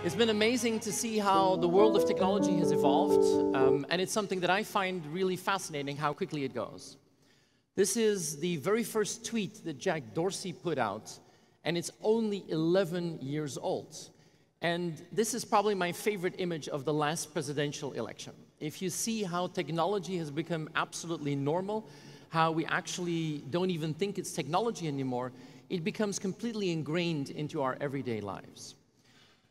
It's been amazing to see how the world of technology has evolved, and it's something that I find really fascinating how quickly it goes. This is the very first tweet that Jack Dorsey put out, and it's only 11 years old. And this is probably my favorite image of the last presidential election. If you see how technology has become absolutely normal, how we actually don't even think it's technology anymore, it becomes completely ingrained into our everyday lives.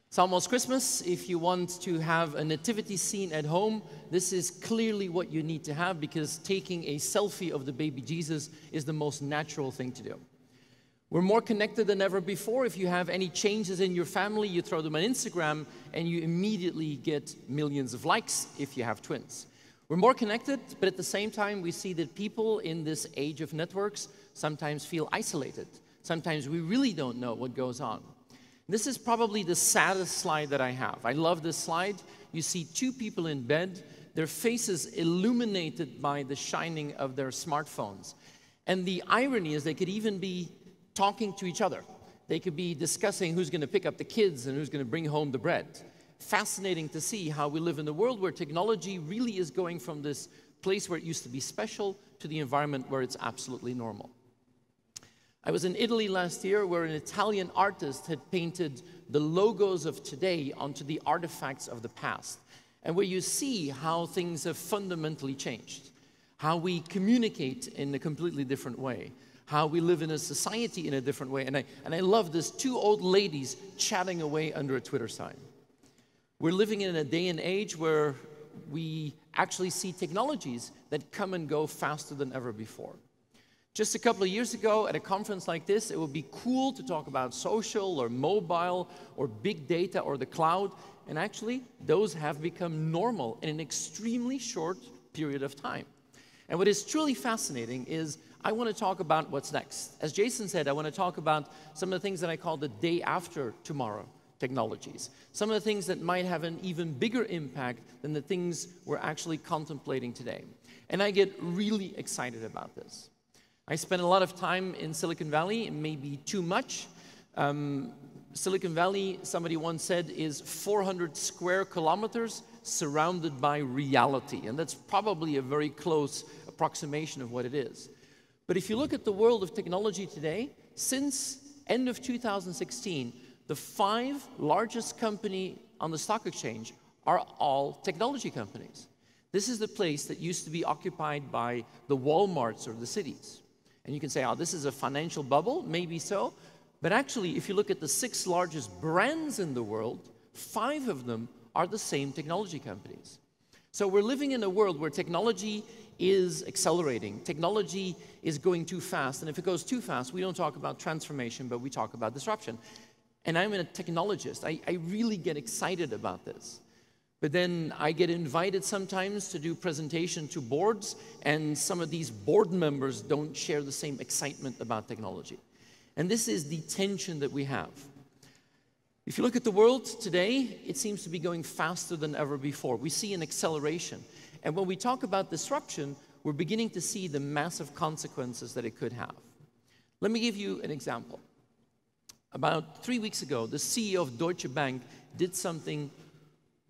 It's almost Christmas. If you want to have a nativity scene at home, this is clearly what you need to have, because taking a selfie of the baby Jesus is the most natural thing to do. We're more connected than ever before. If you have any changes in your family, you throw them on Instagram and you immediately get millions of likes if you have twins. We're more connected, but at the same time, we see that people in this age of networks sometimes feel isolated. Sometimes we really don't know what goes on. This is probably the saddest slide that I have. I love this slide. You see two people in bed, their faces illuminated by the shining of their smartphones. And the irony is they could even be talking to each other. They could be discussing who's going to pick up the kids and who's going to bring home the bread. Fascinating to see how we live in a world where technology really is going from this place where it used to be special to the environment where it's absolutely normal. I was in Italy last year where an Italian artist had painted the logos of today onto the artifacts of the past, and where you see how things have fundamentally changed, how we communicate in a completely different way, how we live in a society in a different way. And I love this, two old ladies chatting away under a Twitter sign. We're living in a day and age where we actually see technologies that come and go faster than ever before. Just a couple of years ago, at a conference like this, it would be cool to talk about social or mobile or big data or the cloud, and actually, those have become normal in an extremely short period of time. And what is truly fascinating is I want to talk about what's next. As Jason said, I want to talk about some of the things that I call the day after tomorrow technologies, some of the things that might have an even bigger impact than the things we're actually contemplating today. And I get really excited about this. I spent a lot of time in Silicon Valley, maybe too much. Silicon Valley, somebody once said, is 400 square kilometers surrounded by reality. And that's probably a very close approximation of what it is. But if you look at the world of technology today, since end of 2016, the 5 largest companies on the stock exchange are all technology companies. This is the place that used to be occupied by the Walmarts or the cities. And you can say, oh, this is a financial bubble, maybe so. But actually, if you look at the 6 largest brands in the world, 5 of them are the same technology companies. So we're living in a world where technology is accelerating. Technology is going too fast. And if it goes too fast, we don't talk about transformation, but we talk about disruption. And I'm a technologist. I really get excited about this. But then I get invited sometimes to do presentation to boards, and some of these board members don't share the same excitement about technology. And this is the tension that we have. If you look at the world today, it seems to be going faster than ever before. We see an acceleration. And when we talk about disruption, we're beginning to see the massive consequences that it could have. Let me give you an example. About 3 weeks ago, the CEO of Deutsche Bank did something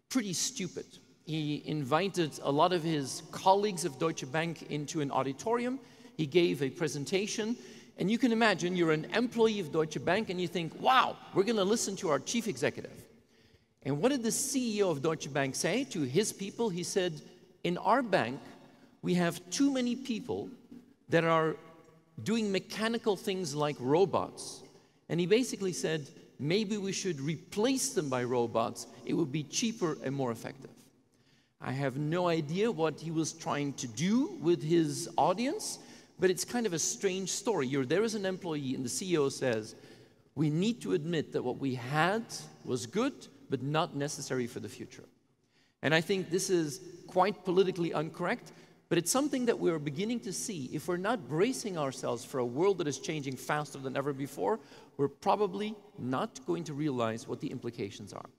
pretty stupid. He invited a lot of his colleagues of Deutsche Bank into an auditorium. He gave a presentation, and you can imagine you're an employee of Deutsche Bank and you think, wow, we're going to listen to our chief executive. And what did the CEO of Deutsche Bank say to his people? He said, in our bank, we have too many people that are doing mechanical things like robots. And he basically said, maybe we should replace them by robots. It would be cheaper and more effective. I have no idea what he was trying to do with his audience, but it's kind of a strange story. You're there as an employee, and the CEO says, we need to admit that what we had was good, but not necessary for the future. And I think this is quite politically incorrect, but it's something that we're beginning to see. If we're not bracing ourselves for a world that is changing faster than ever before, we're probably not going to realize what the implications are.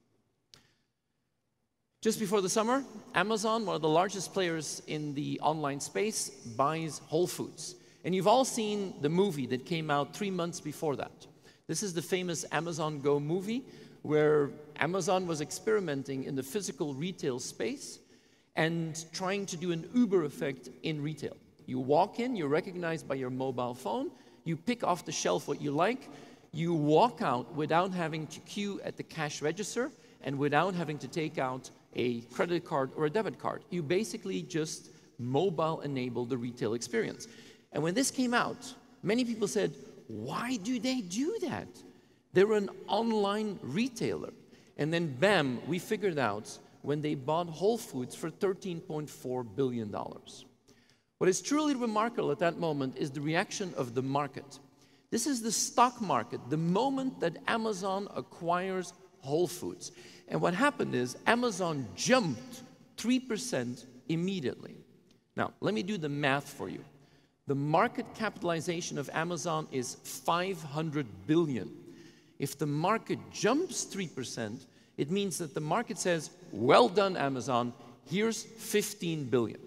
Just before the summer, Amazon, one of the largest players in the online space, buys Whole Foods. And you've all seen the movie that came out 3 months before that. This is the famous Amazon Go movie, where Amazon was experimenting in the physical retail space and trying to do an Uber effect in retail. You walk in, you're recognized by your mobile phone, you pick off the shelf what you like, you walk out without having to queue at the cash register and without having to take out a credit card or a debit card. You basically just mobile enable the retail experience. And when this came out, many people said, why do they do that? They're an online retailer. And then bam, we figured out when they bought Whole Foods for $13.4 billion. What is truly remarkable at that moment is the reaction of the market. This is the stock market, the moment that Amazon acquires Whole Foods. And what happened is Amazon jumped 3% immediately. Now, let me do the math for you. The market capitalization of Amazon is $500 billion. If the market jumps 3%, it means that the market says, well done, Amazon, here's $15 billion.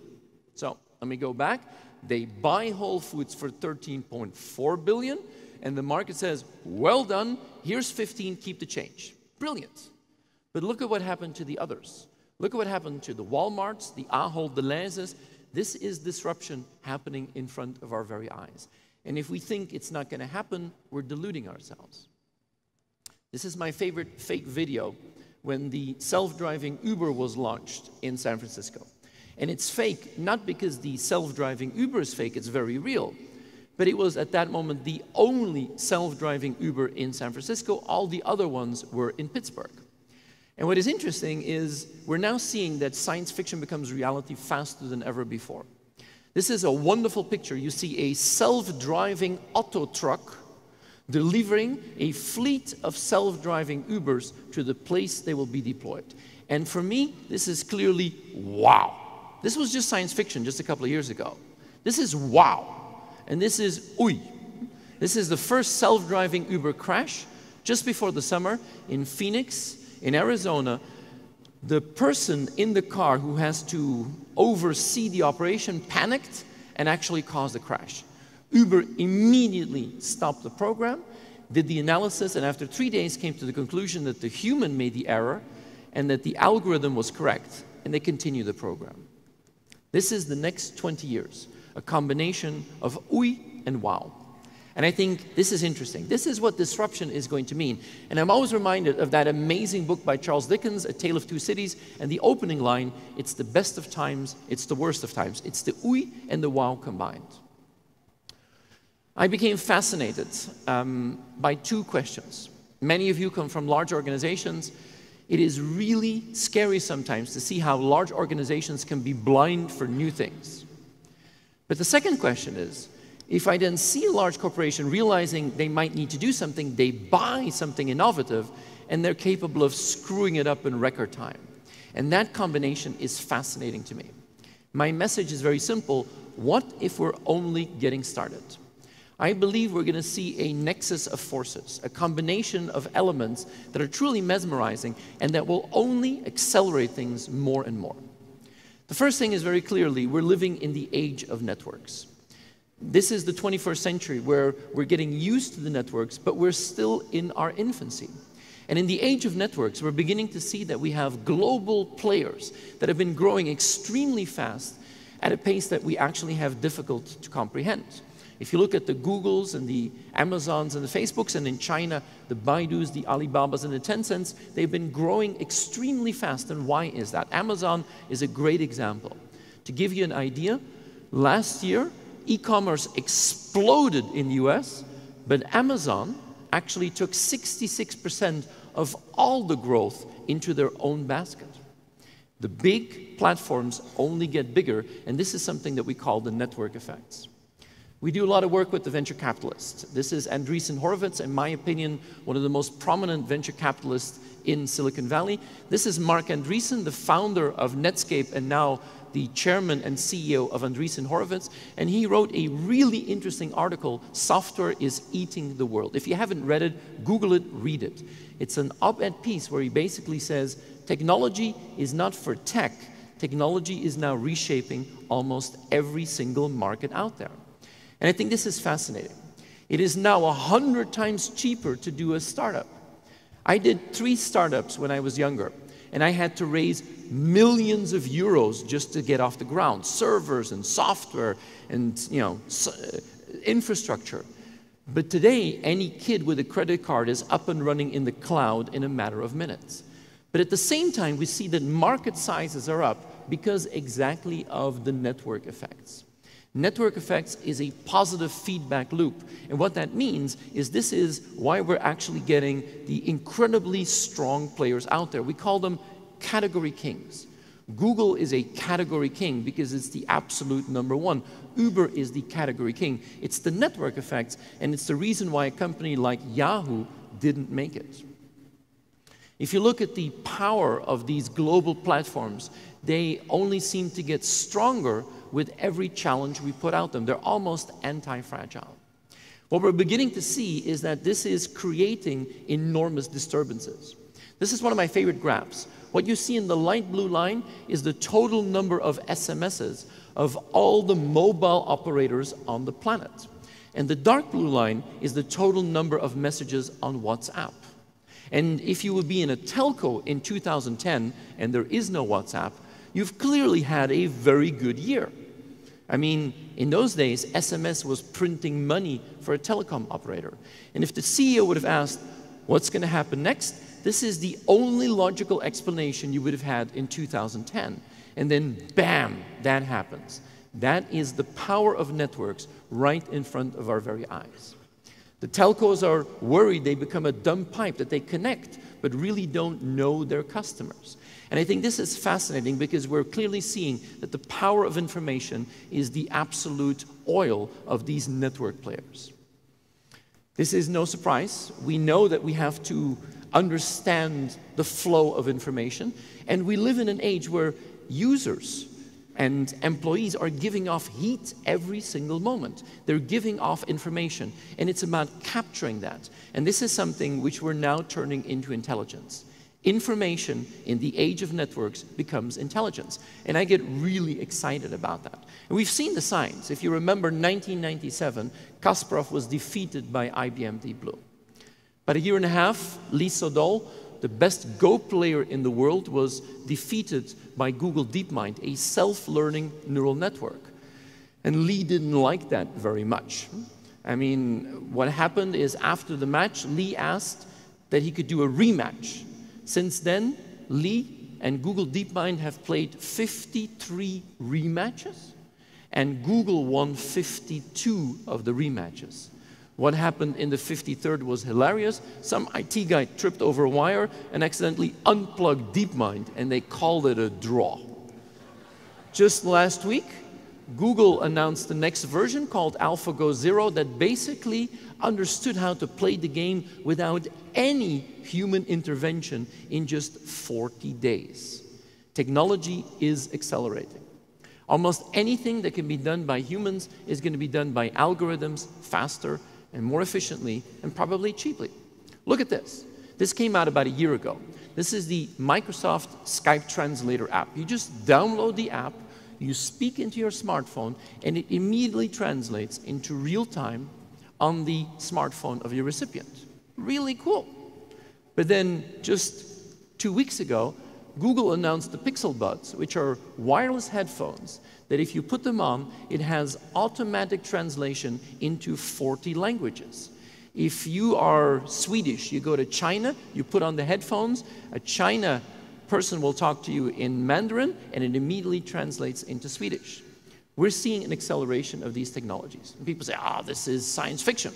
So let me go back. They buy Whole Foods for $13.4 billion, and the market says, well done, here's 15, keep the change. Brilliant. But look at what happened to the others. Look at what happened to the Walmarts, the Ahold Delhaize's. This is disruption happening in front of our very eyes. And if we think it's not going to happen, we're deluding ourselves. This is my favorite fake video when the self-driving Uber was launched in San Francisco. And it's fake, not because the self-driving Uber is fake, it's very real. But it was at that moment the only self-driving Uber in San Francisco. All the other ones were in Pittsburgh. And what is interesting is we're now seeing that science fiction becomes reality faster than ever before. This is a wonderful picture. You see a self-driving auto truck delivering a fleet of self-driving Ubers to the place they will be deployed. And for me, this is clearly wow. This was just science fiction just a couple of years ago. This is wow. And this is uy. This is the first self-driving Uber crash just before the summer in Phoenix, in Arizona. The person in the car who has to oversee the operation panicked and actually caused a crash. Uber immediately stopped the program, did the analysis, and after 3 days came to the conclusion that the human made the error and that the algorithm was correct, and they continue the program. This is the next 20 years, a combination of uy and wow. And I think this is interesting. This is what disruption is going to mean. And I'm always reminded of that amazing book by Charles Dickens, A Tale of Two Cities, and the opening line, it's the best of times, it's the worst of times. It's the uy and the wow combined. I became fascinated by two questions. Many of you come from large organizations. It is really scary sometimes to see how large organizations can be blind for new things. But the second question is, if I then see a large corporation realizing they might need to do something, they buy something innovative, and they're capable of screwing it up in record time. And that combination is fascinating to me. My message is very simple. What if we're only getting started? I believe we're going to see a nexus of forces, a combination of elements that are truly mesmerizing and that will only accelerate things more and more. The first thing is very clearly, we're living in the age of networks. This is the 21st century where we're getting used to the networks, but we're still in our infancy. And in the age of networks, we're beginning to see that we have global players that have been growing extremely fast at a pace that we actually have difficult to comprehend. If you look at the Googles and the Amazons and the Facebooks, and in China, the Baidus, the Alibabas, and the Tencents, they've been growing extremely fast. And why is that? Amazon is a great example. To give you an idea, last year, e-commerce exploded in the US, but Amazon actually took 66% of all the growth into their own basket. The big platforms only get bigger, and this is something that we call the network effects. We do a lot of work with the venture capitalists. This is Andreessen Horowitz, in my opinion, one of the most prominent venture capitalists in Silicon Valley. This is Mark Andreessen, the founder of Netscape and now the chairman and CEO of Andreessen Horowitz. And he wrote a really interesting article, Software is Eating the World. If you haven't read it, Google it, read it. It's an op-ed piece where he basically says, technology is not for tech. Technology is now reshaping almost every single market out there. And I think this is fascinating. It is now 100 times cheaper to do a startup. I did 3 startups when I was younger, and I had to raise millions of euros just to get off the ground, servers and software and infrastructure. But today, any kid with a credit card is up and running in the cloud in a matter of minutes. But at the same time, we see that market sizes are up because exactly of the network effects. Network effects is a positive feedback loop. And what that means is this is why we're actually getting the incredibly strong players out there. We call them category kings. Google is a category king because it's the absolute #1. Uber is the category king. It's the network effects, and it's the reason why a company like Yahoo didn't make it. If you look at the power of these global platforms, they only seem to get stronger with every challenge we put out them. They're almost anti-fragile. What we're beginning to see is that this is creating enormous disturbances. This is one of my favorite graphs. What you see in the light blue line is the total number of SMSs of all the mobile operators on the planet. And the dark blue line is the total number of messages on WhatsApp. And if you would be in a telco in 2010 and there is no WhatsApp, you've clearly had a very good year. I mean, in those days, SMS was printing money for a telecom operator. And if the CEO would have asked, what's going to happen next? This is the only logical explanation you would have had in 2010. And then, bam, that happens. That is the power of networks right in front of our very eyes. The telcos are worried they become a dumb pipe, that they connect, but really don't know their customers. And I think this is fascinating because we're clearly seeing that the power of information is the absolute oil of these network players. This is no surprise. We know that we have to understand the flow of information, and we live in an age where users and employees are giving off heat every single moment. They're giving off information, and it's about capturing that. And this is something which we're now turning into intelligence. Information in the age of networks becomes intelligence. And I get really excited about that. And we've seen the signs. If you remember 1997, Kasparov was defeated by IBM Deep Blue. About a year and a half, Lee Sedol, the best Go player in the world, was defeated by Google DeepMind, a self-learning neural network. And Lee didn't like that very much. I mean, what happened is after the match, Lee asked that he could do a rematch. Since then, Lee and Google DeepMind have played 53 rematches, and Google won 52 of the rematches. What happened in the 53rd was hilarious. Some IT guy tripped over a wire and accidentally unplugged DeepMind, and they called it a draw. Just last week, Google announced the next version called AlphaGo Zero that basically understood how to play the game without any human intervention in just 40 days. Technology is accelerating. Almost anything that can be done by humans is going to be done by algorithms faster and more efficiently and probably cheaply. Look at this. This came out about a year ago. This is the Microsoft Skype Translator app. You just download the app, you speak into your smartphone, and it immediately translates into real time on the smartphone of your recipient. Really cool. But then just 2 weeks ago, Google announced the Pixel Buds, which are wireless headphones that if you put them on, it has automatic translation into 40 languages. If you are Swedish, you go to China, you put on the headphones, a China person will talk to you in Mandarin, and it immediately translates into Swedish. We're seeing an acceleration of these technologies. And people say, this is science fiction.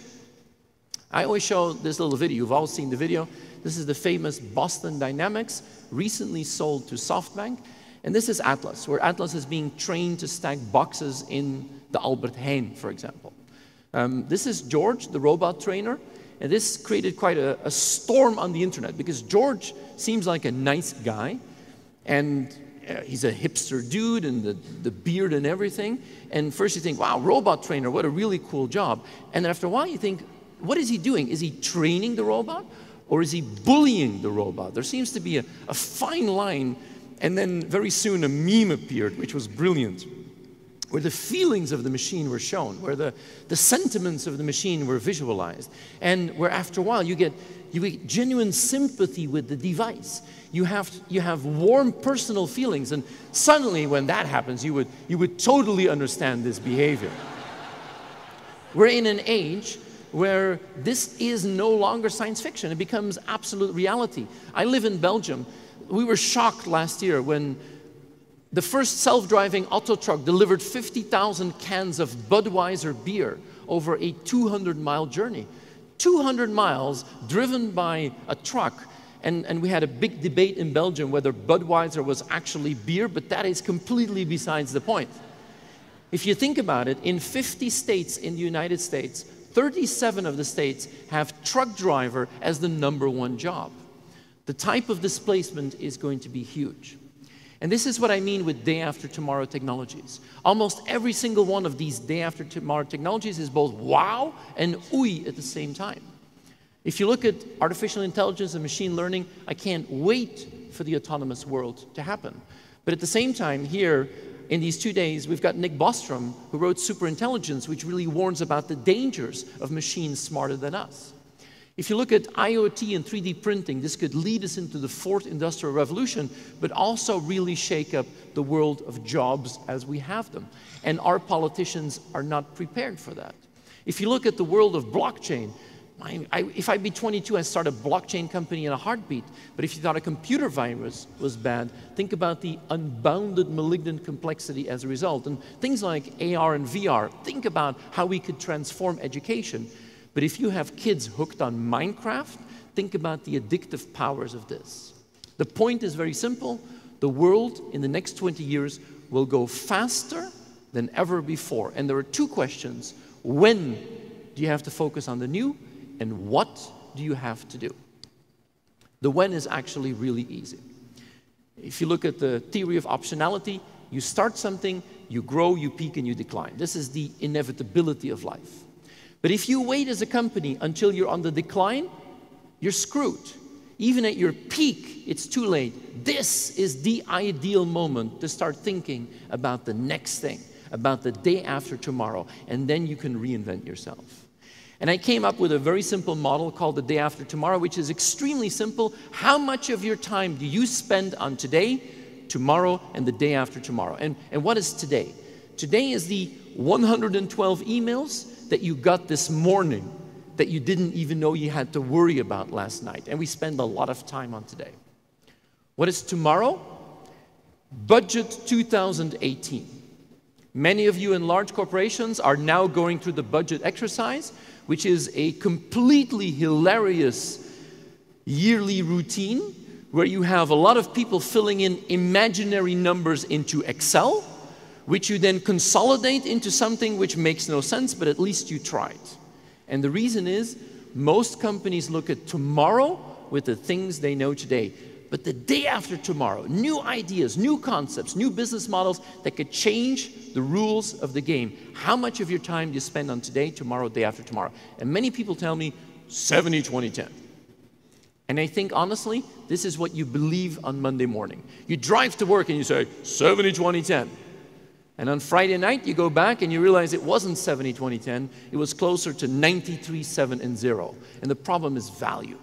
I always show this little video. You've all seen the video. This is the famous Boston Dynamics, recently sold to SoftBank. And this is Atlas, where Atlas is being trained to stack boxes in the Albert Heijn, for example. This is George, the robot trainer. And this created quite a storm on the internet because George seems like a nice guy. And he's a hipster dude and the beard and everything. And first you think, wow, robot trainer, what a really cool job. And then after a while you think, what is he doing? Is he training the robot or is he bullying the robot? There seems to be a fine line. And then very soon a meme appeared, which was brilliant. where the feelings of the machine were shown, where the sentiments of the machine were visualized, and where after a while you get genuine sympathy with the device. You have warm personal feelings, and suddenly when that happens, you would totally understand this behavior. We're in an age where this is no longer science fiction. It becomes absolute reality. I live in Belgium. We were shocked last year when the first self-driving auto truck delivered 50,000 cans of Budweiser beer over a 200-mile journey. 200 miles driven by a truck. And we had a big debate in Belgium whether Budweiser was actually beer, but that is completely besides the point. If you think about it, in 50 states in the United States, 37 of the states have truck driver as the #1 job. The type of displacement is going to be huge. And this is what I mean with day after tomorrow technologies. Almost every single one of these day after tomorrow technologies is both wow and ooey at the same time. If you look at artificial intelligence and machine learning, I can't wait for the autonomous world to happen. But at the same time, here, in these 2 days, we've got Nick Bostrom, who wrote Superintelligence, which really warns about the dangers of machines smarter than us. If you look at IoT and 3D printing, this could lead us into the 4th industrial revolution, but also really shake up the world of jobs as we have them. And our politicians are not prepared for that. If you look at the world of blockchain, if I'd be 22, I'd start a blockchain company in a heartbeat. But if you thought a computer virus was bad, think about the unbounded malignant complexity as a result. And things like AR and VR, think about how we could transform education. But if you have kids hooked on Minecraft, think about the addictive powers of this. The point is very simple. The world in the next 20 years will go faster than ever before. And there are 2 questions. When do you have to focus on the new? And what do you have to do? The when is actually really easy. If you look at the theory of optionality, you start something, you grow, you peak, and you decline. This is the inevitability of life. But if you wait as a company until you're on the decline, you're screwed. Even at your peak, it's too late. This is the ideal moment to start thinking about the next thing, about the day after tomorrow, and then you can reinvent yourself. And I came up with a very simple model called the day after tomorrow, which is extremely simple. How much of your time do you spend on today, tomorrow, and the day after tomorrow? And what is today? Today is the 112 emails that you got this morning that you didn't even know you had to worry about last night. And we spend a lot of time on today. What is tomorrow? Budget 2018. Many of you in large corporations are now going through the budget exercise, which is a completely hilarious yearly routine where you have a lot of people filling in imaginary numbers into Excel, which you then consolidate into something which makes no sense, but at least you tried. And the reason is, most companies look at tomorrow with the things they know today. But the day after tomorrow, new ideas, new concepts, new business models that could change the rules of the game. How much of your time do you spend on today, tomorrow, day after tomorrow? And many people tell me 70, 20, 10. And I think, honestly, this is what you believe on Monday morning. You drive to work and you say 70, 20, 10. And on Friday night, you go back and you realize it wasn't 70, 20, 10. It was closer to 93, 7, and 0. And the problem is value.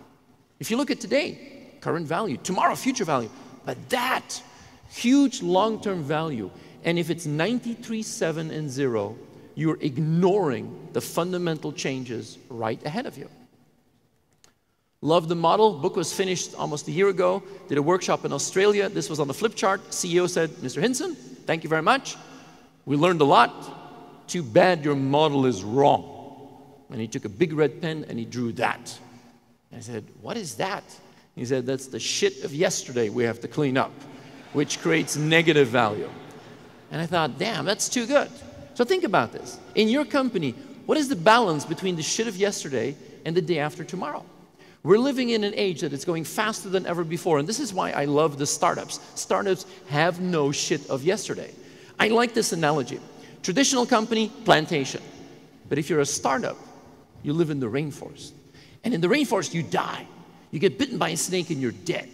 If you look at today, current value, tomorrow, future value. But that huge long-term value, and if it's 93, 7, and 0, you're ignoring the fundamental changes right ahead of you. Love the model. Book was finished almost a year ago. Did a workshop in Australia. This was on the flip chart. CEO said, Mr. Hinssen, thank you very much. We learned a lot. Too bad your model is wrong. And he took a big red pen and he drew that. I said, what is that? He said, that's the shit of yesterday we have to clean up, which creates negative value. And I thought, damn, that's too good. So think about this. In your company, what is the balance between the shit of yesterday and the day after tomorrow? We're living in an age that is going faster than ever before, and this is why I love the startups. Startups have no shit of yesterday. I like this analogy. Traditional company, plantation. But if you're a startup, you live in the rainforest. And in the rainforest, you die. You get bitten by a snake and you're dead.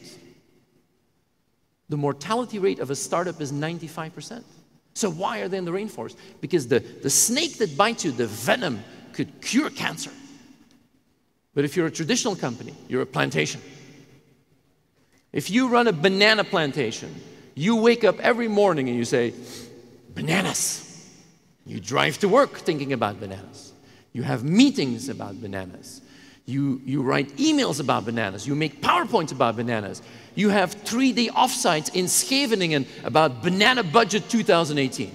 The mortality rate of a startup is 95%. So why are they in the rainforest? Because the snake that bites you, the venom, could cure cancer. But if you're a traditional company, you're a plantation. If you run a banana plantation, you wake up every morning and you say, bananas. You drive to work thinking about bananas. You have meetings about bananas. You write emails about bananas. You make PowerPoints about bananas. You have 3-day offsites in Scheveningen about Banana Budget 2018.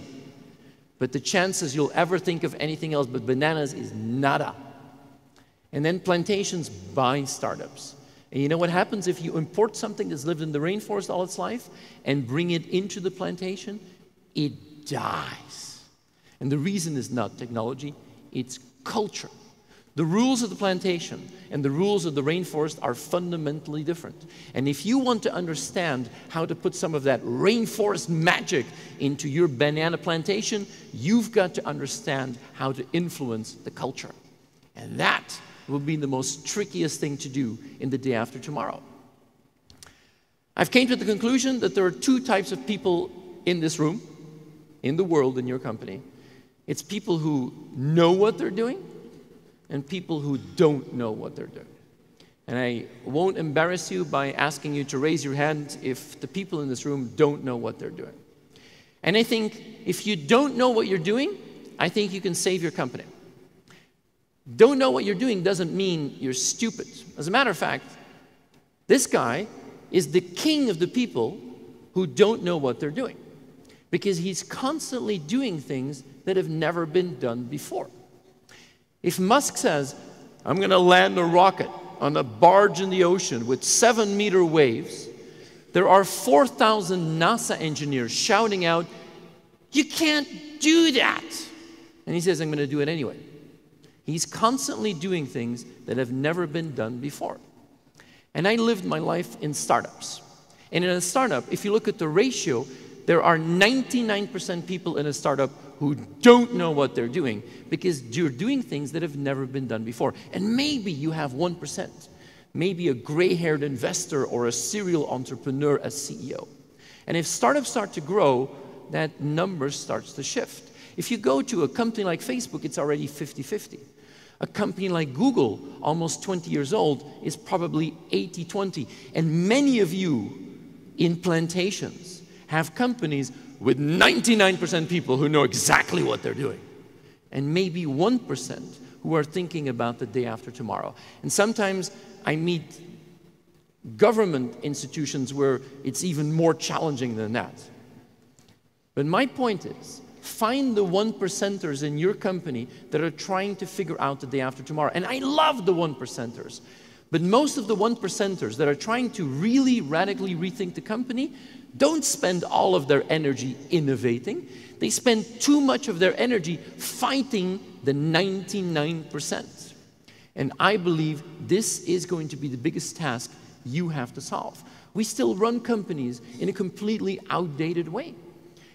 But the chances you'll ever think of anything else but bananas is nada. And then plantations buy startups. And you know what happens if you import something that's lived in the rainforest all its life and bring it into the plantation? It dies. And the reason is not technology, it's culture. The rules of the plantation and the rules of the rainforest are fundamentally different. And if you want to understand how to put some of that rainforest magic into your banana plantation, you've got to understand how to influence the culture. And that will be the most trickiest thing to do in the day after tomorrow. I've came to the conclusion that there are 2 types of people in this room, in the world, in your company. It's people who know what they're doing and people who don't know what they're doing. And I won't embarrass you by asking you to raise your hand if the people in this room don't know what they're doing. And I think if you don't know what you're doing, I think you can save your company. Don't know what you're doing doesn't mean you're stupid. As a matter of fact, this guy is the king of the people who don't know what they're doing, because he's constantly doing things that have never been done before. If Musk says, I'm going to land a rocket on a barge in the ocean with 7-meter waves, there are 4,000 NASA engineers shouting out, you can't do that. And he says, I'm going to do it anyway. He's constantly doing things that have never been done before. And I lived my life in startups. And in a startup, if you look at the ratio, there are 99% people in a startup who don't know what they're doing because you're doing things that have never been done before. And maybe you have 1%, maybe a gray-haired investor or a serial entrepreneur as CEO. And if startups start to grow, that number starts to shift. If you go to a company like Facebook, it's already 50-50. A company like Google, almost 20 years old, is probably 80-20. And many of you in plantations have companies with 99% people who know exactly what they're doing, and maybe 1% who are thinking about the day after tomorrow. And sometimes I meet government institutions where it's even more challenging than that. But my point is, find the 1%ers in your company that are trying to figure out the day after tomorrow. And I love the 1%ers. But most of the 1%ers that are trying to really radically rethink the company don't spend all of their energy innovating. They spend too much of their energy fighting the 99%. And I believe this is going to be the biggest task you have to solve. We still run companies in a completely outdated way.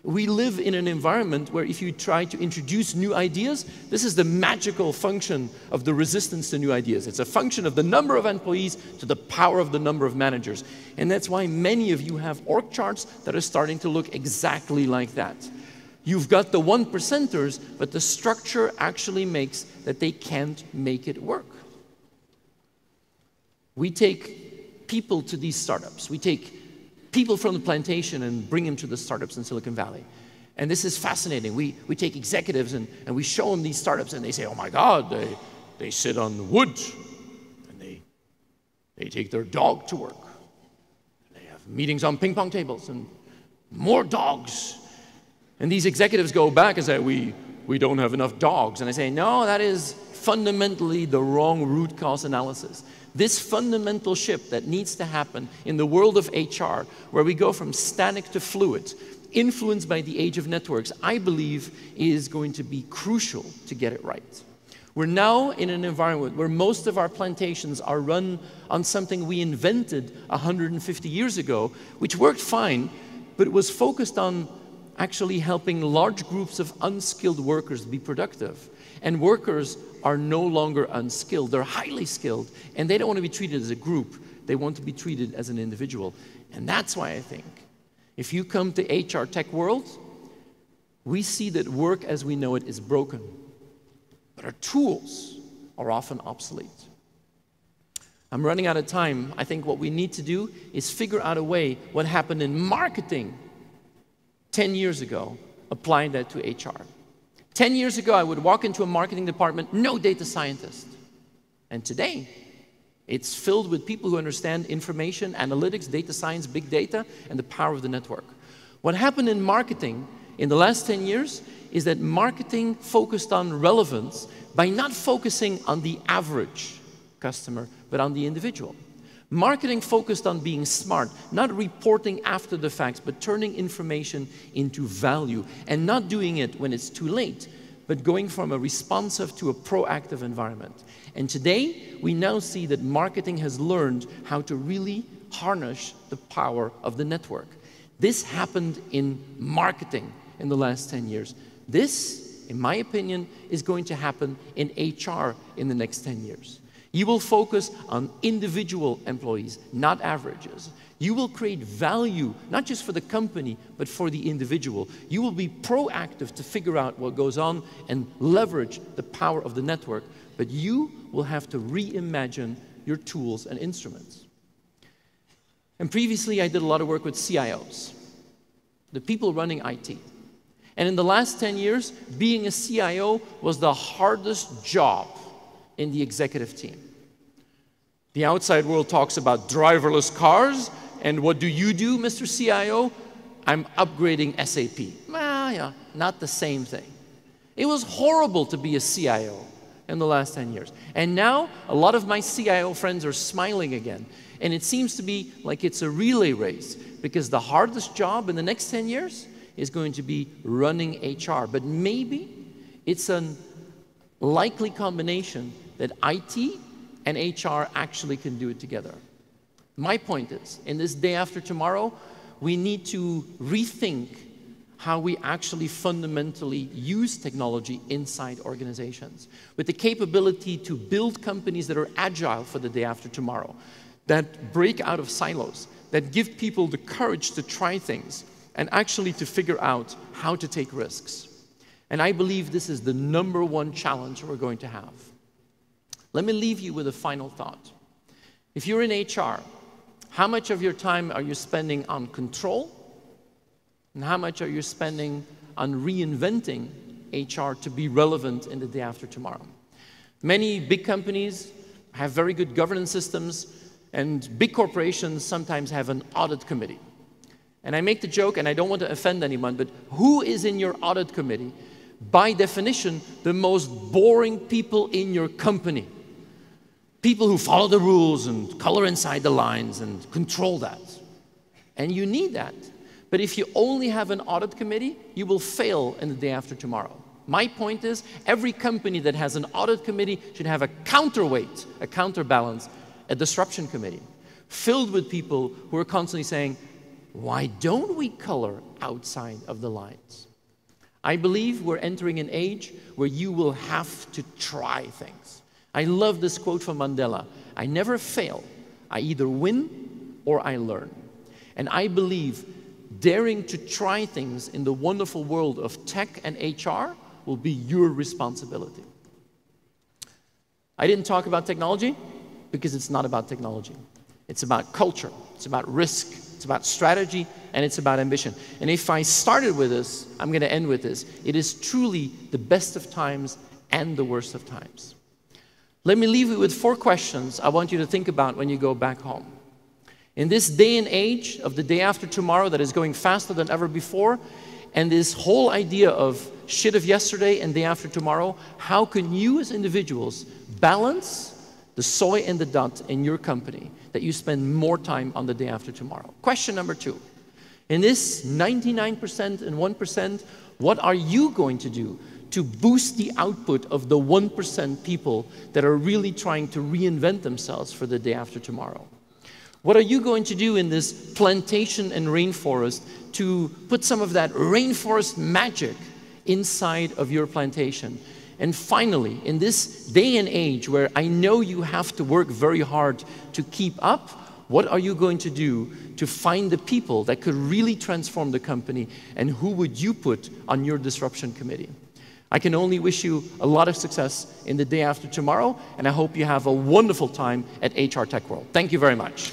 We live in an environment where if you try to introduce new ideas, this is the magical function of the resistance to new ideas. It's a function of the number of employees to the power of the number of managers. And that's why many of you have org charts that are starting to look exactly like that. You've got the 1%ers, but the structure actually makes that they can't make it work. We take people to these startups. We take people from the plantation and bring them to the startups in Silicon Valley. And this is fascinating. We take executives and we show them these startups and they say, oh my God, they sit on wood and they take their dog to work. They have meetings on ping pong tables and more dogs. And these executives go back and say, we don't have enough dogs. And I say, no, that is fundamentally the wrong root cause analysis. This fundamental shift that needs to happen in the world of HR, where we go from static to fluid, influenced by the age of networks, I believe is going to be crucial to get it right. We're now in an environment where most of our plantations are run on something we invented 150 years ago, which worked fine, but it was focused on actually helping large groups of unskilled workers be productive. And workers are no longer unskilled, they're highly skilled, and they don't want to be treated as a group, they want to be treated as an individual. And that's why I think, if you come to HR tech world, we see that work as we know it is broken, but our tools are often obsolete. I'm running out of time. I think what we need to do is figure out a way what happened in marketing 10 years ago, applying that to HR. 10 years ago, I would walk into a marketing department, no data scientist. And today, it's filled with people who understand information, analytics, data science, big data, and the power of the network. What happened in marketing in the last 10 years is that marketing focused on relevance by not focusing on the average customer, but on the individual. Marketing focused on being smart, not reporting after the facts, but turning information into value, and not doing it when it's too late, but going from a responsive to a proactive environment. And today, we now see that marketing has learned how to really harness the power of the network. This happened in marketing in the last 10 years. This, in my opinion, is going to happen in HR in the next 10 years. You will focus on individual employees, not averages. You will create value, not just for the company, but for the individual. You will be proactive to figure out what goes on and leverage the power of the network, but you will have to reimagine your tools and instruments. And previously, I did a lot of work with CIOs, the people running IT. And in the last 10 years, being a CIO was the hardest job in the executive team. The outside world talks about driverless cars, and what do you do, Mr. CIO? I'm upgrading SAP. Well, yeah, not the same thing. It was horrible to be a CIO in the last 10 years. And now, a lot of my CIO friends are smiling again. And it seems to be like it's a relay race, because the hardest job in the next 10 years is going to be running HR. But maybe it's a likely combination that IT and HR actually can do it together. My point is, in this day after tomorrow, we need to rethink how we actually fundamentally use technology inside organizations, with the capability to build companies that are agile for the day after tomorrow, that break out of silos, that give people the courage to try things, and actually to figure out how to take risks. And I believe this is the #1 challenge we're going to have. Let me leave you with a final thought. If you're in HR, how much of your time are you spending on control? And how much are you spending on reinventing HR to be relevant in the day after tomorrow? Many big companies have very good governance systems, and big corporations sometimes have an audit committee. And I make the joke, and I don't want to offend anyone, but who is in your audit committee? By definition, the most boring people in your company. People who follow the rules and color inside the lines and control that. And you need that. But if you only have an audit committee, you will fail in the day after tomorrow. My point is, every company that has an audit committee should have a counterweight, a counterbalance, a disruption committee, filled with people who are constantly saying, why don't we color outside of the lines? I believe we're entering an age where you will have to try things. I love this quote from Mandela. I never fail. I either win or I learn. And I believe daring to try things in the wonderful world of tech and HR will be your responsibility. I didn't talk about technology because it's not about technology. It's about culture. It's about risk. It's about strategy, and it's about ambition. And if I started with this, I'm going to end with this. It is truly the best of times and the worst of times. Let me leave you with 4 questions I want you to think about when you go back home. In this day and age of the day after tomorrow that is going faster than ever before, and this whole idea of shit of yesterday and day after tomorrow, how can you as individuals balance the soy and the dot in your company that you spend more time on the day after tomorrow? Question number 2. In this 99% and 1%, what are you going to do to boost the output of the 1% people that are really trying to reinvent themselves for the day after tomorrow? What are you going to do in this plantation and rainforest to put some of that rainforest magic inside of your plantation? And finally, in this day and age where I know you have to work very hard to keep up, What are you going to do to find the people that could really transform the company, and who would you put on your disruption committee? I can only wish you a lot of success in the day after tomorrow, and I hope you have a wonderful time at HR Tech World. Thank you very much.